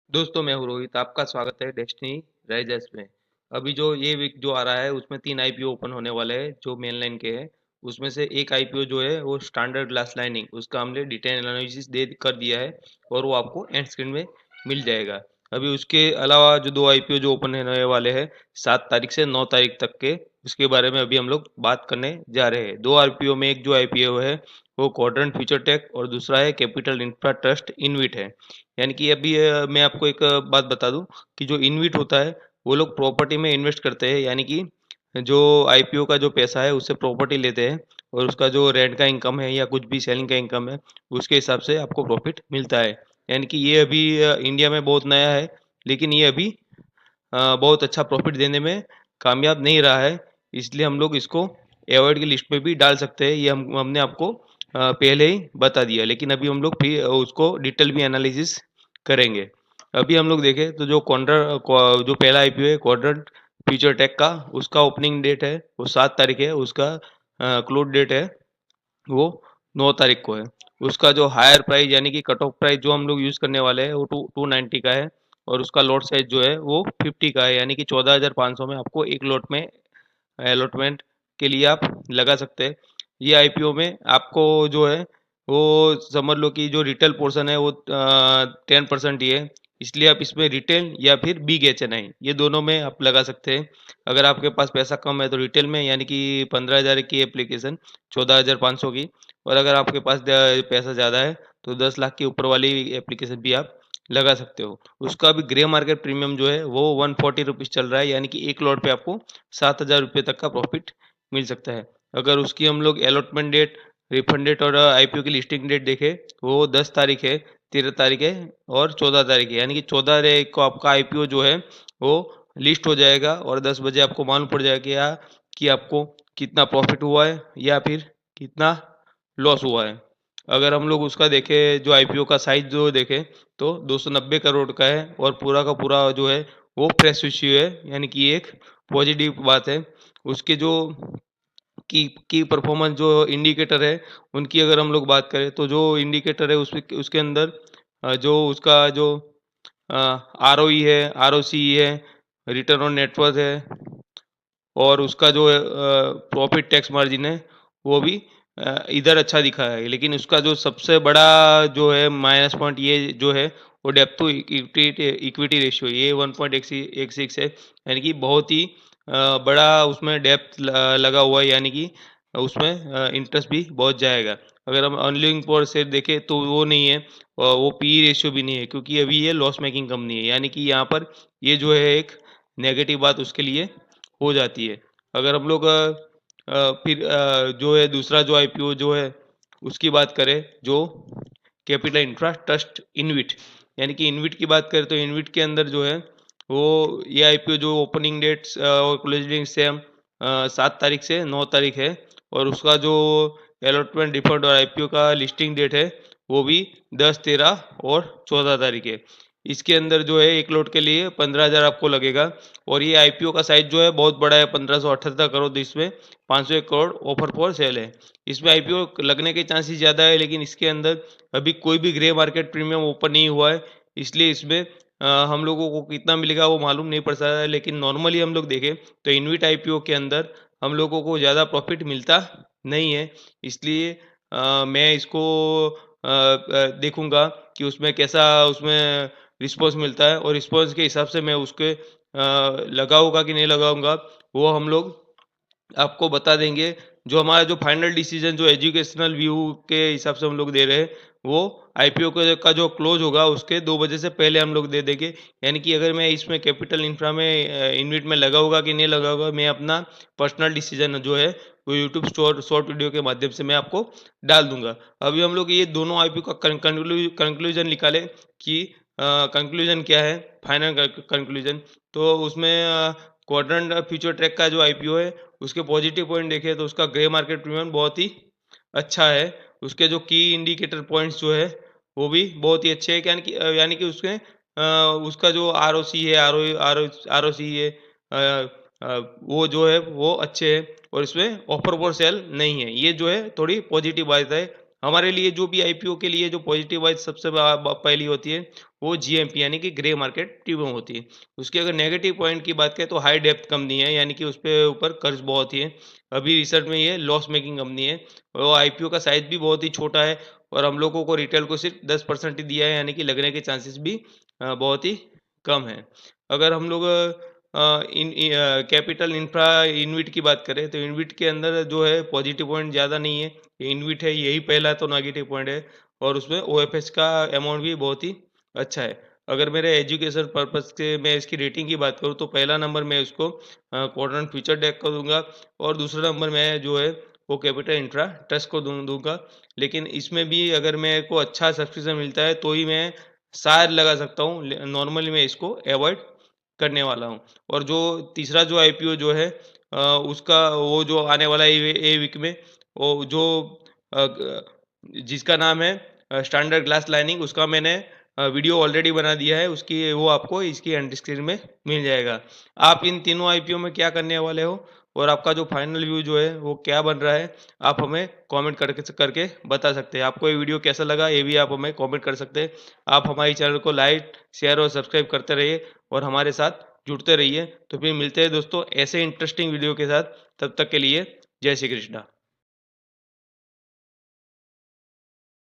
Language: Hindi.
दोस्तों मैं हूँ रोहित। आपका स्वागत है डेस्टिनी राइजर्स में। अभी जो ये वीक जो आ रहा है उसमें 3 आईपीओ ओपन होने वाले हैं जो मेन लाइन के हैं। उसमें से एक आईपीओ जो है वो स्टैंडर्ड ग्लास लाइनिंग, उसका हमने डिटेल एनालिसिस दे कर दिया है और वो आपको एंड स्क्रीन में मिल जाएगा। अभी उसके अलावा जो 2 आईपीओ जो ओपन होने वाले हैं 7 तारीख से 9 तारीख तक के, उसके बारे में अभी हम लोग बात करने जा रहे हैं। 2 आईपीओ में एक जो आईपीओ है वो क्वाड्रेंट फ्यूचर टेक और दूसरा है कैपिटल इंफ्रा ट्रस्ट इनविट है। यानी कि अभी मैं आपको एक बात बता दूं कि जो इनविट होता है वो लोग प्रॉपर्टी में इन्वेस्ट करते हैं। यानी कि जो आईपीओ का जो पैसा है उससे प्रॉपर्टी लेते हैं और उसका जो रेंट का इनकम है या कुछ भी सेलिंग का इनकम है उसके हिसाब से आपको प्रॉफिट मिलता है। यानी कि ये अभी इंडिया में बहुत नया है, लेकिन ये अभी बहुत अच्छा प्रॉफिट देने में कामयाब नहीं रहा है। इसलिए हम लोग इसको अवॉइड की लिस्ट में भी डाल सकते हैं। ये हमने आपको पहले ही बता दिया, लेकिन अभी हम लोग फिर उसको डिटेल भी एनालिसिस करेंगे। अभी हम लोग देखें तो जो पहला आईपीओ है क्वाड्रेंट फ्यूचर टेक का, उसका ओपनिंग डेट है वो 7 तारीख है। उसका क्लोज डेट है वो 9 तारीख को है। उसका जो हायर प्राइस यानी कि कट ऑफ प्राइस जो हम लोग यूज करने वाले हैं वो 290 का है और उसका लॉट साइज जो है वो 50 का है। यानी कि 14,500 में आपको एक लॉट में अलॉटमेंट के लिए आप लगा सकते हैं। ये आईपीओ में आपको जो है वो समझ लो कि जो रिटेल पोर्शन है वो 10% ही है। इसलिए आप इसमें रिटेल या फिर बिग एचएनआई ये दोनों में आप लगा सकते हैं। अगर आपके पास पैसा कम है तो रिटेल में, यानी कि 15,000 की एप्लीकेशन 14,500 की, और अगर आपके पास पैसा ज़्यादा है तो 10 लाख के ऊपर वाली एप्लीकेशन भी आप लगा सकते हो। उसका भी ग्रे मार्केट प्रीमियम जो है वो 140 रुपीज़ चल रहा है। यानी कि एक लॉट पे आपको 7,000 रुपये तक का प्रॉफिट मिल सकता है। अगर उसकी हम लोग अलॉटमेंट डेट, रिफंड डेट और आईपीओ की लिस्टिंग डेट देखें तो वो 10 तारीख है, 13 तारीख है और 14 तारीख है। यानी कि 14 तारीख को आपका आईपीओ जो है वो लिस्ट हो जाएगा और 10 बजे आपको मालूम पड़ जाएगा कि आपको कितना प्रॉफिट हुआ है या फिर कितना लॉस हुआ है। अगर हम लोग उसका देखें जो आईपीओ का साइज जो देखें तो 290 करोड़ का है और पूरा का पूरा जो है वो फ्रेश इश्यू है। यानी कि एक पॉजिटिव बात है। उसके जो की परफॉर्मेंस जो इंडिकेटर है उनकी अगर हम लोग बात करें तो जो इंडिकेटर है उसके उसके अंदर जो उसका जो आरओई है, आरओसी है, रिटर्न ऑन नेटवर्थ है और उसका जो प्रॉफिट टैक्स मार्जिन है वो भी इधर अच्छा दिखा है। लेकिन उसका जो सबसे बड़ा जो है माइनस पॉइंट ये जो है वो डेप्थ टू इक्विटी रेशियो ये 1.16 है। यानी कि बहुत ही बड़ा उसमें डेप्थ लगा हुआ है। यानी कि उसमें इंटरेस्ट भी बहुत जाएगा। अगर हम अर्निंग पर शेयर देखें तो वो नहीं है और वो पी रेशियो भी नहीं है, क्योंकि अभी ये लॉस मेकिंग कंपनी है। यानी कि यहाँ पर ये जो है एक नेगेटिव बात उसके लिए हो जाती है। अगर हम लोग फिर जो है दूसरा जो आईपीओ जो है उसकी बात करें, जो कैपिटल इंफ्रा ट्रस्ट इनविट, यानी कि इनविट की बात करें तो इनविट के अंदर जो है वो ये आईपीओ जो ओपनिंग डेट्स और क्लोजिंग सेम 7 तारीख से 9 तारीख है और उसका जो अलॉटमेंट डिफर्ड और आईपीओ का लिस्टिंग डेट है वो भी 10, 13 और 14 तारीख है। इसके अंदर जो है एक लॉट के लिए 15,000 आपको लगेगा और ये आईपीओ का साइज जो है बहुत बड़ा है, 1578 करोड़। इसमें 501 करोड़ ऑफर फॉर सेल है। इसमें आईपीओ लगने के चांसेस ज़्यादा है, लेकिन इसके अंदर अभी कोई भी ग्रे मार्केट प्रीमियम ओपन नहीं हुआ है। इसलिए इसमें हम लोगों को कितना मिलेगा वो मालूम नहीं पड़ सकता है। लेकिन नॉर्मली हम लोग देखें तो इनविट आईपीओ के अंदर हम लोगों को ज़्यादा प्रॉफिट मिलता नहीं है। इसलिए मैं इसको देखूंगा कि उसमें कैसा उसमें रिस्पॉन्स मिलता है और रिस्पॉन्स के हिसाब से मैं उसके लगाऊंगा कि नहीं लगाऊंगा वो हम लोग आपको बता देंगे। जो हमारा जो फाइनल डिसीजन जो एजुकेशनल व्यू के हिसाब से हम लोग दे रहे हैं वो आईपीओ का जो क्लोज होगा उसके 2 बजे से पहले हम लोग दे देंगे। यानी कि अगर मैं इसमें कैपिटल इंफ्रा में इनविट में लगाऊंगा कि नहीं लगाऊंगा, मैं अपना पर्सनल डिसीजन जो है वो यूट्यूब शॉर्ट वीडियो के माध्यम से मैं आपको डाल दूंगा। अभी हम लोग ये दोनों आईपीओ का कंक्लूजन निकालें कि कंक्लूजन क्या है, फाइनल कंक्लूजन। तो उसमें क्वाड्रेंट फ्यूचर ट्रैक का जो आईपीओ है उसके पॉजिटिव पॉइंट देखें तो उसका ग्रे मार्केट प्रीमियम बहुत ही अच्छा है। उसके जो की इंडिकेटर पॉइंट्स जो है वो भी बहुत ही अच्छे हैं। यानी कि उसके उसका जो आर ओ सी है, आर ओ सी है, वो जो है वो अच्छे हैं और इसमें ऑफर फॉर सेल नहीं है। ये जो है थोड़ी पॉजिटिव बात है हमारे लिए जो भी आईपीओ के लिए जो पॉजिटिव वाइज सबसे पहली होती है वो जीएमपी यानी कि ग्रे मार्केट टीमों होती है। उसके अगर नेगेटिव पॉइंट की बात करें तो हाई डेप्थ कंपनी है यानी कि उस पे ऊपर कर्ज बहुत ही है। अभी रिसेंट में ये लॉस मेकिंग कंपनी है और आईपीओ का साइज भी बहुत ही छोटा है और हम लोगों को रिटेल को सिर्फ 10% ही दिया है यानी कि लगने के चांसेस भी बहुत ही कम है। अगर हम लोग कैपिटल इंफ्रा इनविट की बात करें तो इनविट के अंदर जो है पॉजिटिव पॉइंट ज़्यादा नहीं है। इनविट है यही पहला तो नेगेटिव पॉइंट है और उसमें ओएफएस का अमाउंट भी बहुत ही अच्छा है। अगर मेरे एजुकेशन पर्पस के मैं इसकी रेटिंग की बात करूँ तो पहला नंबर मैं उसको क्वाड्रेंट फ्यूचर डेक को दूंगा और दूसरा नंबर मैं जो है वो कैपिटल इंफ्रा ट्रस्ट को दूंगा। लेकिन इसमें भी अगर मेरे को अच्छा सब्सक्रिप्शन मिलता है तो ही मैं शायद लगा सकता हूँ, नॉर्मली मैं इसको अवॉइड करने वाला हूँ। और जो तीसरा जो आईपीओ जो है उसका वो जो आने वाला है ए वीक में वो जो जिसका नाम है स्टैंडर्ड ग्लास लाइनिंग उसका मैंने वीडियो ऑलरेडी बना दिया है। उसकी वो आपको इसकी एंड स्क्रीन में मिल जाएगा। आप इन तीनों आईपीओ में क्या करने वाले हो और आपका जो फाइनल व्यू जो है वो क्या बन रहा है आप हमें कमेंट करके करके बता सकते हैं। आपको ये वीडियो कैसा लगा ये भी आप हमें कमेंट कर सकते हैं। आप हमारे चैनल को लाइक शेयर और सब्सक्राइब करते रहिए और हमारे साथ जुड़ते रहिए। तो फिर मिलते हैं दोस्तों ऐसे इंटरेस्टिंग वीडियो के साथ। तब तक के लिए जय श्री कृष्णा।